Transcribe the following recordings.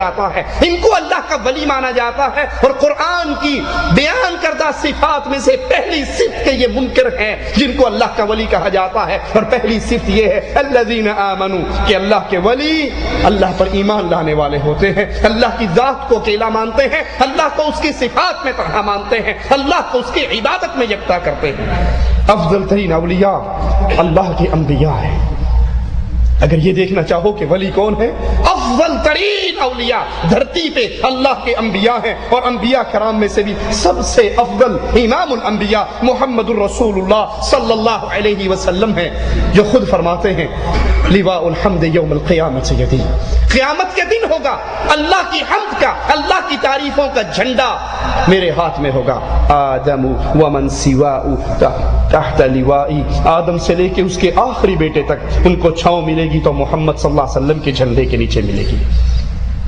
جاتا ہے، ان کو اللہ کا ولی مانا جاتا ہے، اور قرآن کی بیان کردہ صفات میں سے پہلی صفت کے یہ منکر ہیں جن کو اللہ کا ولی کہا جاتا ہے، اور پہلی صفت یہ ہے الذین آمنوا، کہ اللہ کے ولی اللہ پر ایمان لانے والے ہوتے ہیں، اللہ کی ذات کو اکیلا مانتے ہیں، اللہ کو اس کی صفات میں طرح مانتے ہیں، اللہ کو اس کی عبادت میں یکتا کرتے ہیں۔ افضل ترین اولیاء اللہ کے انبیاء ہیں۔ اگر یہ دیکھنا چاہو کہ ولی کون ہے، افضل ترین اولیاء دھرتی پہ اللہ کے انبیاء ہیں، اور انبیاء کرام میں سے بھی سب سے افضل امام الانبیاء محمد الرسول اللہ صلی اللہ علیہ وسلم ہیں، جو خود فرماتے ہیں لواء الحمد یوم القیامت سیدی، قیامت کے دن ہوگا اللہ کی حمد کا، اللہ کی تعریفوں کا جھنڈا میرے ہاتھ میں ہوگا۔ آدم ومن سواء تحت لوائی، آدم سے لے کے اس کے آخری بیٹے تک ان کو چھاؤں ملے گی تو محمد صلی اللہ علیہ وسلم کے جھنڈے کے نیچے ملے گی۔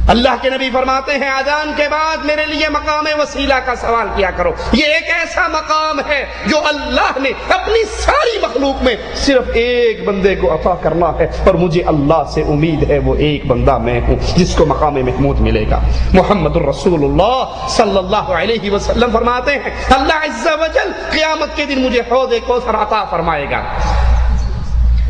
اللہ کے نبی فرماتے ہیں اذان کے بعد میرے لیے مقام وسیلہ کا سوال کیا کرو، یہ ایک ایسا مقام ہے جو اللہ نے اپنی ساری مخلوق میں صرف ایک بندے کو عطا کرنا ہے، اور مجھے اللہ سے امید ہے وہ ایک بندہ میں ہوں جس کو مقام محمود ملے گا۔ محمد الرسول اللہ صلی اللہ علیہ وسلم فرماتے ہیں اللہ عز و جل قیامت کے دن مجھے حوض کوثر عطا فرمائے گا،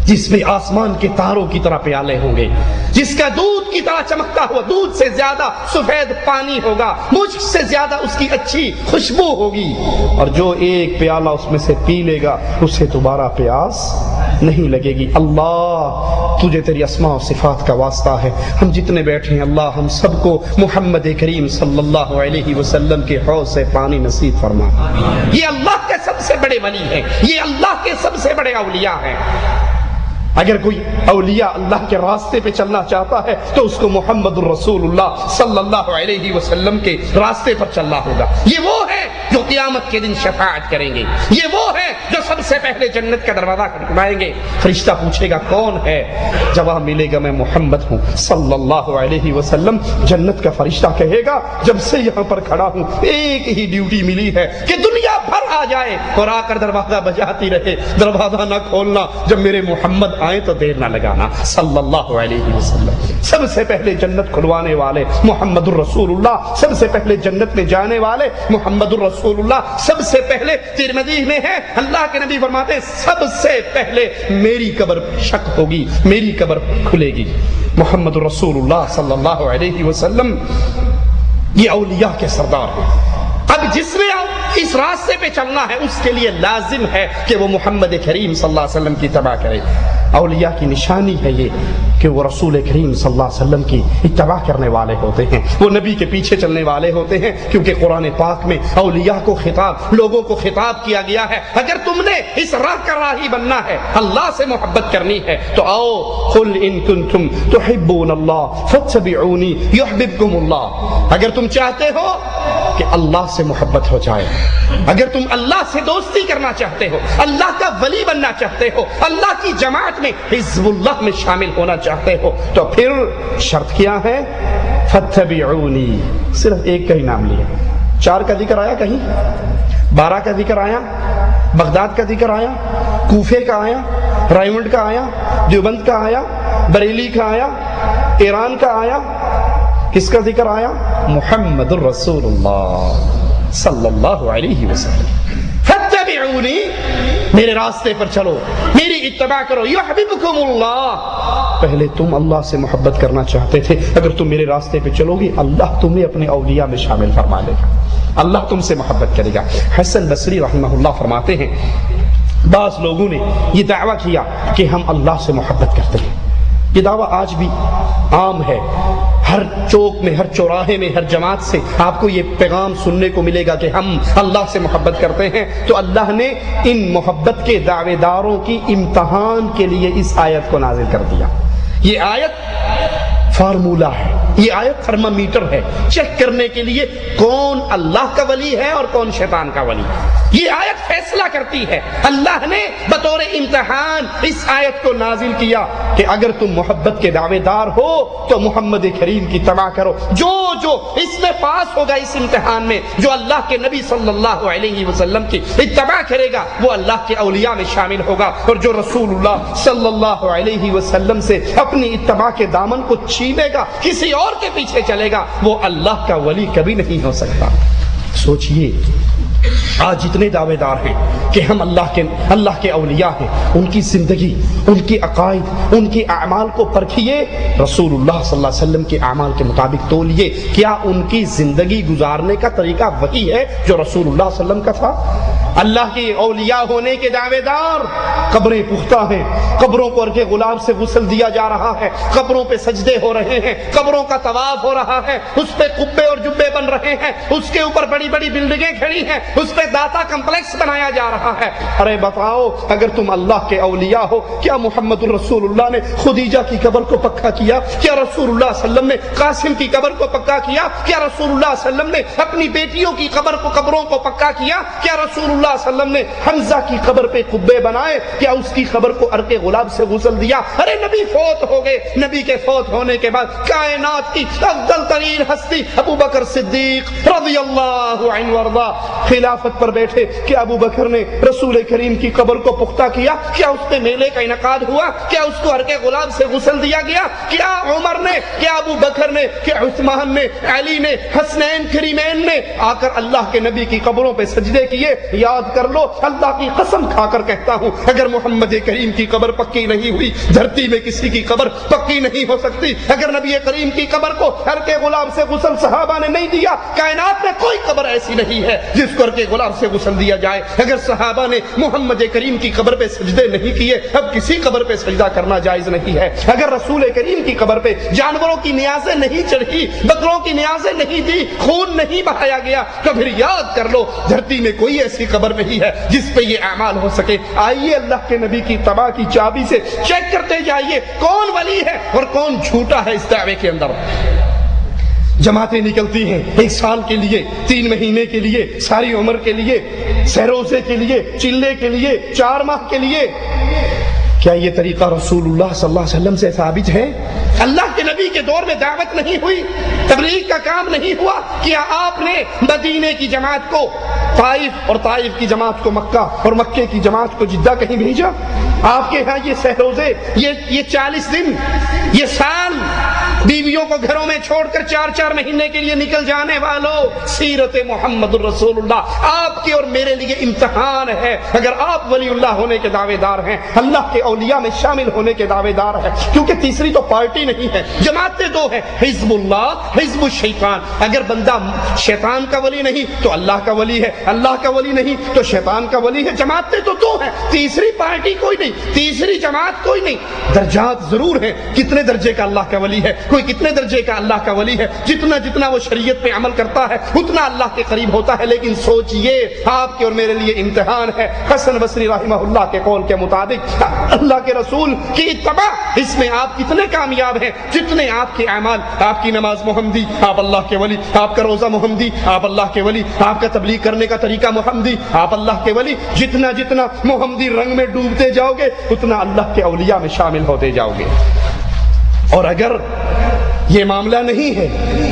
جس میں آسمان کے تاروں کی طرح پیالے ہوں گے، جس کا دودھ کی طرح چمکتا ہوا، دودھ سے زیادہ سفید پانی ہوگا، مجھ سے زیادہ اس کی اچھی خوشبو ہوگی، اور جو ایک پیالہ اس میں سے پی لے گا اسے دوبارہ پیاس نہیں لگے گی۔ اللہ تجھے تیری اسماء و صفات کا واسطہ ہے، ہم جتنے بیٹھے ہیں اللہ ہم سب کو محمد کریم صلی اللہ علیہ وسلم کے حوض سے پانی نصیب فرما۔ یہ اللہ کے سب سے بڑے ولی ہیں، یہ اللہ کے سب سے بڑے اولیاء ہیں۔ اگر کوئی اولیاء اللہ کے راستے پہ چلنا چاہتا ہے تو اس کو محمد الرسول اللہ صلی اللہ علیہ وسلم کے راستے پر چلنا ہوگا۔ یہ وہ ہے جو قیامت کے دن شفاعت کریں گے، یہ وہ ہے جو سب سے پہلے جنت کا دروازہ کھٹکھٹائیں گے۔ فرشتہ پوچھے گا کون ہے، جواب ملے گا میں محمد ہوں صلی اللہ علیہ وسلم۔ جنت کا فرشتہ کہے گا جب سے یہاں پر کھڑا ہوں ایک ہی ڈیوٹی ملی ہے کہ دنیا بھر آ جائے اور آ کر دروازہ بجاتی رہے، دروازہ نہ کھولنا، جب میرے محمد آئے تو دیر نہ لگانا صلی اللہ علیہ وسلم۔ سب سے پہلے جنت کھلوانے والے محمد الرسول اللہ، سب سے پہلے جنت میں جانے والے محمد الرسول اللہ، سب سے پہلے ترمذی میں ہے اللہ کے نبی فرماتے ہیں سب سے پہلے میری قبر شق ہوگی، میری قبر کھلے گی۔ محمد الرسول اللہ صلی اللہ علیہ وسلم یہ اولیاء کے سردار ہیں۔ اب جس نے اس راستے پہ چلنا ہے اس کے لیے لازم ہے کہ وہ محمد کریم صلی اللہ علیہ وسلم کی اتباع کرے۔ اولیاء کی نشانی ہے یہ کہ وہ رسول کریم صلی اللہ علیہ وسلم کی اتباع کرنے والے ہوتے ہیں، وہ نبی کے پیچھے چلنے والے ہوتے ہیں، کیونکہ قرآن پاک میں اولیاء کو خطاب، لوگوں کو خطاب کیا گیا ہے اگر تم نے اس راہ کا راہی بننا ہے، اللہ سے محبت کرنی ہے تو آؤ قل ان کنتم تحبون اللہ فاتبعونی یحببکم اللہ۔ اگر تم چاہتے ہو کہ اللہ سے محبت ہو جائے، اگر تم اللہ سے دوستی کرنا چاہتے ہو، اللہ کا ولی بننا چاہتے ہو، اللہ کی جماعت میں حزب اللہ میں شامل ہونا چاہتے ہو، تو پھر شرط کیا ہے؟ فاتبعونی۔ صرف ایک کا ہی نام لیا، 4 کا ذکر آیا کہیں، 12 کا ذکر آیا، بغداد کا ذکر آیا، کوفے کا آیا، رائمنڈ کا آیا، دیوبند کا آیا، بریلی کا آیا، ایران کا آیا، کس کا ذکر آیا؟ محمد الرسول اللہ صلی اللہ علیہ وسلم۔ فاتبعونی، میرے راستے پر چلو، میری اتباع کرو، یحببکم اللہ۔ پہلے تم اللہ سے محبت کرنا چاہتے تھے، اگر تم میرے راستے پہ چلو گی اللہ تمہیں اپنے اولیاء میں شامل فرما لے گا، اللہ تم سے محبت کرے گا۔ حسن بصری رحمہ اللہ فرماتے ہیں بعض لوگوں نے یہ دعویٰ کیا کہ ہم اللہ سے محبت کرتے ہیں، یہ دعویٰ آج بھی عام ہے، ہر چوک میں، ہر چوراہے میں، ہر جماعت سے آپ کو یہ پیغام سننے کو ملے گا کہ ہم اللہ سے محبت کرتے ہیں۔ تو اللہ نے ان محبت کے دعوے داروں کی امتحان کے لیے اس آیت کو نازل کر دیا۔ یہ آیت فارمولہ ہے، یہ آیت تھرمامیٹر ہے چیک کرنے کے لیے کون اللہ کا ولی ہے اور کون شیطان کا ولی۔ یہ آیت فیصلہ کرتی ہے، اللہ نے بطور امتحان اس آیت کو نازل کیا کہ اگر تم محبت کے دعوے دار ہو تو محمد کریم کی اتباع کرو، جو اس میں پاس ہوگا اس امتحان میں، جو اللہ کے نبی صلی اللہ علیہ وسلم کی اتباع کرے گا وہ اللہ کے اولیاء میں شامل ہوگا، اور جو رسول اللہ صلی اللہ علیہ وسلم سے اپنی اتباع کے دامن کو چھینے گا، کسی اور کے پیچھے چلے گا وہ اللہ کا ولی کبھی نہیں ہو سکتا۔ سوچئے آج جتنے دعوے دار ہیں کہ ہم اللہ کے اولیاء ہیں، ان کی زندگی، ان کی عقائد، ان کے اعمال کو پرکھیے، رسول اللہ صلی اللہ علیہ وسلم کے اعمال کے مطابق تولیے، کیا ان کی زندگی گزارنے کا طریقہ وہی ہے جو رسول اللہ صلی اللہ علیہ وسلم کا تھا؟ اللہ کے اولیاء ہونے کے دعوے دار، قبریں پختہ ہیں، قبروں کو ارغ گلاب سے غسل دیا جا رہا ہے، قبروں پہ سجدے ہو رہے ہیں، قبروں کا طواف ہو رہا ہے، اس پہ قبے اور جبے بن رہے ہیں، اس کے اوپر بڑی بڑی بلڈنگیں کھڑی ہیں، اس پہ داتا کمپلیکس بنایا جا رہا ہے۔ ارے بتاؤ، اگر تم اللہ کے اولیاء ہو، کیا محمد الرسول اللہ نے خدیجہ کی قبر کو پکا کیا؟ کیا رسول اللہ صلی اللہ علیہ وسلم نے قاسم کی قبر کو پکا کیا؟ کیا رسول اللہ صلی اللہ علیہ وسلم نے اپنی بیٹیوں کی قبروں کو پکا کیا؟ کیا رسول اللہ صلی اللہ علیہ وسلم نے حمزہ کی قبر پہ قبے بنائے؟ کیا اس کی قبر کو عرق غلاب سے غسل دیا؟ ارے نبی فوت ہو گئے، نبی کے فوت ہونے کے بعد کائنات کی افضل ترین ہستی ابو بکر صدیق رضی اللہ عنہ وارضا خلافت پر بیٹھے، کیا ابو بکر نے رسول کریم کی قبر کو پختہ کیا؟ کیا اس پہ میلے کا انعقاد ہوا؟ کیا اس کو عرق غلاب سے غسل دیا گیا؟ کیا عمر نے، کیا ابو بکر نے، کیا عثمان نے، علی نے، حسنین کریمین نے آ کر اللہ کے نبی کی قبروں پہ سجدے کیے؟ یاد کر لو، اللہ کی قسم کھا کر کہتا ہوں، اگر محمد کریم کی قبر پکی نہیں ہوئی، دھرتی میں کسی کی قبر پکی نہیں ہو سکتی۔ اگر نبی کریم کی قبر کو عرق غلاب سے غسل صحابہ نے نہیں دیا، کائنات میں کوئی قبر ایسی نہیں ہے جس کو عرق غلاب سے غسل دیا جائے۔ اگر صحابہ نے محمد کریم کی قبر پہ سجدے نہیں کیے، اب کسی قبر پہ سجدہ کرنا جائز نہیں ہے۔ اگر رسول کریم کی قبر پہ جانوروں کی نیازیں نہیں چڑھی، بکروں کی نیازیں نہیں دی، خون نہیں بہایا گیا، تو پھر یاد کر لو دھرتی میں کوئی ایسی قبر نہیں ہے جس پہ یہ اعمال ہو سکے۔ آئیے اللہ کے نبی کی تباہ کی چابی سے چیک کرتے جائیے کون ولی ہے اور کون جھوٹا ہے اس دعوے کے اندر۔ جماعتیں نکلتی ہیں 1 سال کے لیے، 3 مہینے کے لیے، ساری عمر کے لیے، سہروزے کے لیے، چلے کے لیے، 4 ماہ کے لیے۔ کیا یہ طریقہ رسول اللہ صلی اللہ علیہ وسلم سے ثابت ہے؟ اللہ کے نبی کے دور میں دعوت نہیں ہوئی، تبلیغ کا کام نہیں ہوا؟ کیا آپ نے مدینے کی جماعت کو طائف اور طائف کی جماعت کو مکہ اور مکے کی جماعت کو جدہ کہیں بھیجا؟ آپ کے ہاں یہ سہروزے، یہ 40 دن، یہ سال، بیویوں کو گھروں میں چھوڑ کر 4 مہینے کے لیے نکل جانے والوں، سیرت محمد الرسول اللہ آپ کے اور میرے لیے امتحان ہے۔ اگر آپ ولی اللہ ہونے کے دعوے دار ہیں، اللہ کے اولیاء میں شامل ہونے کے دعوے دار ہیں، کیونکہ تیسری تو پارٹی نہیں ہے، جماعتیں 2 ہیں، حزب اللہ، حزب الشیطان۔ اگر بندہ شیطان کا ولی نہیں تو اللہ کا ولی ہے، اللہ کا ولی نہیں تو شیطان کا ولی ہے۔ جماعتیں تو 2 ہیں، تیسری پارٹی کوئی نہیں، تیسری جماعت کوئی نہیں۔ درجات ضرور ہیں، کتنے درجے کا اللہ کا ولی ہے، کوئی کتنے درجے کا اللہ کا ولی ہے، جتنا وہ شریعت پہ عمل کرتا ہے اتنا اللہ کے قریب ہوتا ہے۔ لیکن سوچئے آپ کے اور میرے لیے امتحان ہے۔ حسن بصری رحمہ اللہ کے قول کے مطابق اللہ کے رسول کی اتباع، اس میں آپ کتنے کامیاب ہیں جتنے آپ کے اعمال، آپ کی نماز محمدی، آپ اللہ کے ولی، آپ کا روزہ محمدی، آپ اللہ کے ولی، آپ کا تبلیغ کرنے کا طریقہ محمدی، آپ اللہ کے ولی۔ جتنا محمدی رنگ میں ڈوبتے جاؤ گے اتنا اللہ کے اولیاء میں شامل ہوتے جاؤ گے۔ اور اگر یہ معاملہ نہیں ہے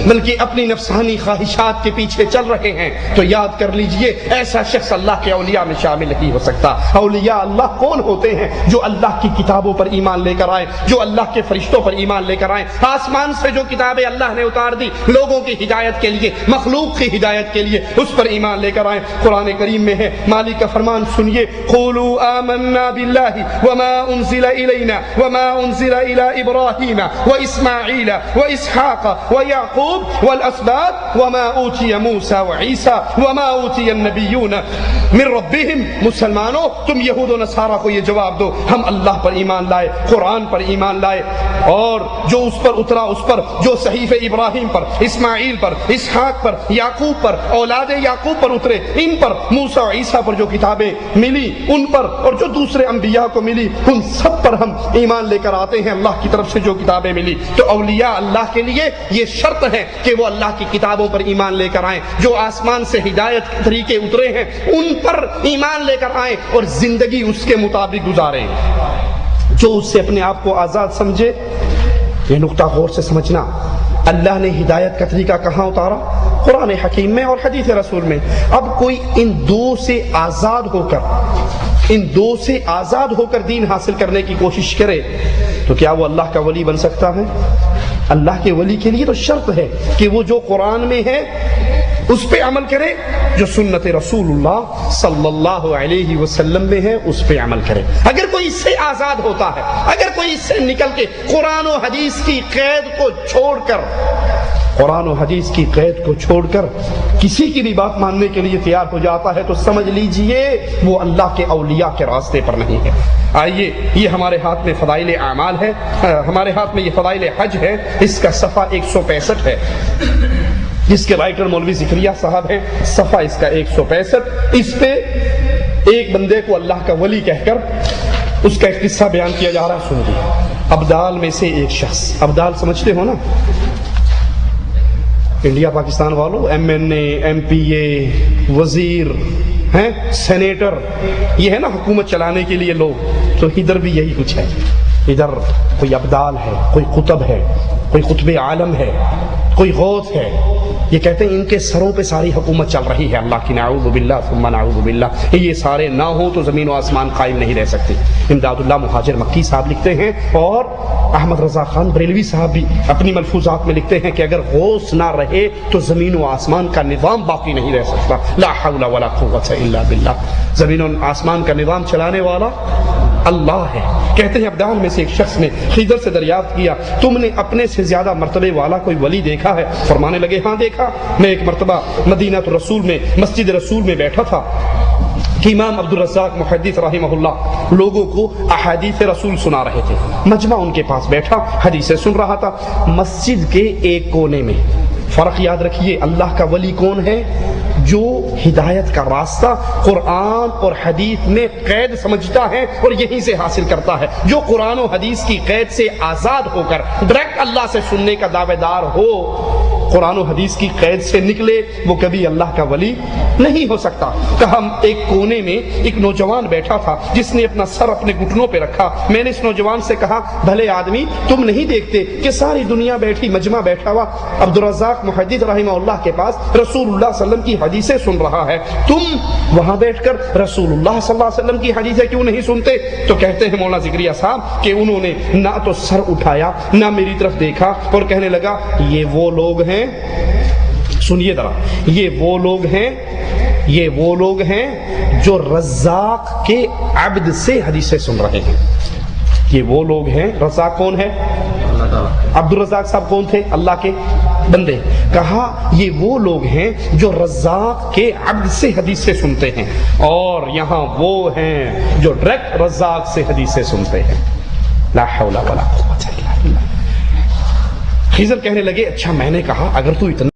بلکہ اپنی نفسانی خواہشات کے پیچھے چل رہے ہیں تو یاد کر لیجئے ایسا شخص اللہ کے اولیاء میں شامل نہیں ہو سکتا۔ اولیاء اللہ کون ہوتے ہیں؟ جو اللہ کی کتابوں پر ایمان لے کر آئے، جو اللہ کے فرشتوں پر ایمان لے کر آئے، آسمان سے جو کتابیں اللہ نے اتار دی لوگوں کی ہدایت کے لیے، مخلوق کی ہدایت کے لیے، اس پر ایمان لے کر آئے۔ قرآن کریم میں ہے، مالک کا فرمان سنیے، قولوا آمنا باللہ وما انزل الینا وما انزل الی ابراہیم واسماعیل وإسحاق ويعقوب والأسباط وما أوتي موسى وعيسى وما أوتي النبيون من ربهم۔ مسلمانوں تم یہود و نصارہ کو یہ جواب دو، ہم اللہ پر ایمان لائے، قرآن پر ایمان لائے، اور جو اس پر اترا اس پر، جو صحیفہ ابراہیم پر، اسماعیل پر، اسحاق پر، یعقوب پر، اولاد یعقوب پر اترے، ان پر، موسیٰ و عیسیٰ پر جو کتابیں ملی ان پر، اور جو دوسرے انبیاء کو ملی ان سب پر ہم ایمان لے کر آتے ہیں اللہ کی طرف سے جو کتابیں ملی۔ تو اولیاء اللہ کے لیے یہ شرط ہے کہ وہ اللہ کی کتابوں پر ایمان لے کر آئیں، جو آسمان سے ہدایت کے طریقے اترے ہیں ان پر ایمان لے کر آئیں اور زندگی اس کے مطابق گزاریں۔ جو اس سے اپنے آپ کو آزاد سمجھے، یہ نقطہ غور سے سمجھنا، اللہ نے ہدایت کا طریقہ کہاں اتارا؟ قرآن حکیم میں اور حدیث رسول میں۔ اب کوئی ان 2 سے آزاد ہو کر دین حاصل کرنے کی کوشش کرے تو کیا وہ اللہ کا ولی بن سکتا ہے؟ اللہ کے ولی کے لیے تو شرط ہے کہ وہ جو قرآن میں ہے اس پہ عمل کرے، جو سنت رسول اللہ صلی اللہ علیہ وسلم میں ہے اس پہ عمل کرے۔ اگر کوئی اس سے آزاد ہوتا ہے، اگر کوئی اس سے نکل کے قرآن و حدیث کی قید کو چھوڑ کر، قرآن و حدیث کی قید کو چھوڑ کر کسی کی بھی بات ماننے کے لیے تیار ہو جاتا ہے تو سمجھ لیجئے وہ اللہ کے اولیاء کے راستے پر نہیں ہے۔ آئیے، یہ ہمارے ہاتھ میں فضائل اعمال ہے، ہمارے ہاتھ میں یہ فضائل حج ہے، اس کا صفحہ 165 ہے، جس کے رائٹر مولوی زکریا صاحب ہیں، صفحہ اس کا 165۔ اس پہ ایک بندے کو اللہ کا ولی کہہ کر اس کا ایک قصہ بیان کیا جا رہا ہے، سنیے۔ ابدال میں سے ایک شخص، ابدال سمجھتے ہو نا، انڈیا پاکستان والوں، ایم این اے، ایم پی اے، وزیر ہیں، سینیٹر، یہ ہے نا حکومت چلانے کے لیے لوگ، تو ادھر بھی یہی کچھ ہے۔ ادھر کوئی ابدال ہے، کوئی قطب ہے، کوئی قطب عالم ہے، کوئی غوث ہے، یہ کہتے ہیں ان کے سروں پہ ساری حکومت چل رہی ہے اللہ کی، نعوذ باللہ ثم نعوذ باللہ، یہ سارے نہ ہوں تو زمین و آسمان قائم نہیں رہ سکتے۔ امداد اللہ مہاجر مکی صاحب لکھتے ہیں، اور احمد رضا خان بریلوی صاحب بھی اپنی ملفوظات میں لکھتے ہیں کہ اگر غوث نہ رہے تو زمین و آسمان کا نظام باقی نہیں رہ سکتا۔ لا حول ولا قوت الا باللہ، زمین و آسمان کا نظام چلانے والا اللہ ہے۔ کہتے ہیں ابدال میں سے ایک شخص نے خضر سے دریافت کیا، تم نے اپنے سے زیادہ مرتبے والا کوئی ولی دیکھا ہے؟ فرمانے لگے، ہاں دیکھا، میں ایک مرتبہ مدینہ رسول میں مسجد رسول میں بیٹھا تھا کہ امام عبدالرزاق محدث رحمہ اللہ لوگوں کو احادیث رسول سنا رہے تھے، مجمع ان کے پاس بیٹھا حدیثیں سن رہا تھا۔ مسجد کے ایک کونے میں، فرق یاد رکھیے، اللہ کا ولی کون ہے؟ جو ہدایت کا راستہ قرآن اور حدیث میں قید سمجھتا ہے اور یہیں سے حاصل کرتا ہے۔ جو قرآن و حدیث کی قید سے آزاد ہو کر ڈائریکٹ اللہ سے سننے کا دعوے دار ہو، قرآن و حدیث کی قید سے نکلے، وہ کبھی اللہ کا ولی نہیں ہو سکتا۔ کہا ایک کونے میں ایک نوجوان بیٹھا تھا جس نے اپنا سر اپنے گھٹنوں پہ رکھا۔ میں نے اس نوجوان سے کہا، بھلے آدمی، تم نہیں دیکھتے کہ ساری دنیا بیٹھی، مجمع بیٹھا ہوا عبدالرزاق محدث رحمہ اللہ کے پاس رسول اللہ صلی اللہ علیہ وسلم کی حدیثیں سن رہا ہے، تم وہاں بیٹھ کر رسول اللہ صلی اللہ علیہ وسلم کی حدیثیں کیوں نہیں سنتے؟ تو کہتے ہیں مولانا زکریا صاحب کہ انہوں نے نہ تو سر اٹھایا نہ میری طرف دیکھا اور کہنے لگا، یہ وہ لوگ ہیں، سنیے ذرا، یہ وہ لوگ ہیں جو رزاق کے عبد سے حدیثیں سن رہے ہیں۔ یہ وہ لوگ ہیں، رزاق کون ہے؟ عبدالرزاق صاحب کون تھے؟ اللہ کے بندے۔ کہا یہ وہ لوگ ہیں جو رزاق کے عبد سے حدیثیں سنتے ہیں، اور یہاں وہ ہیں جو ڈائریکٹ رزاق سے حدیثیں سنتے ہیں۔ لا حول ولا قوت الا باللہ۔ خضر کہنے لگے، اچھا، میں نے کہا اگر تو اتنا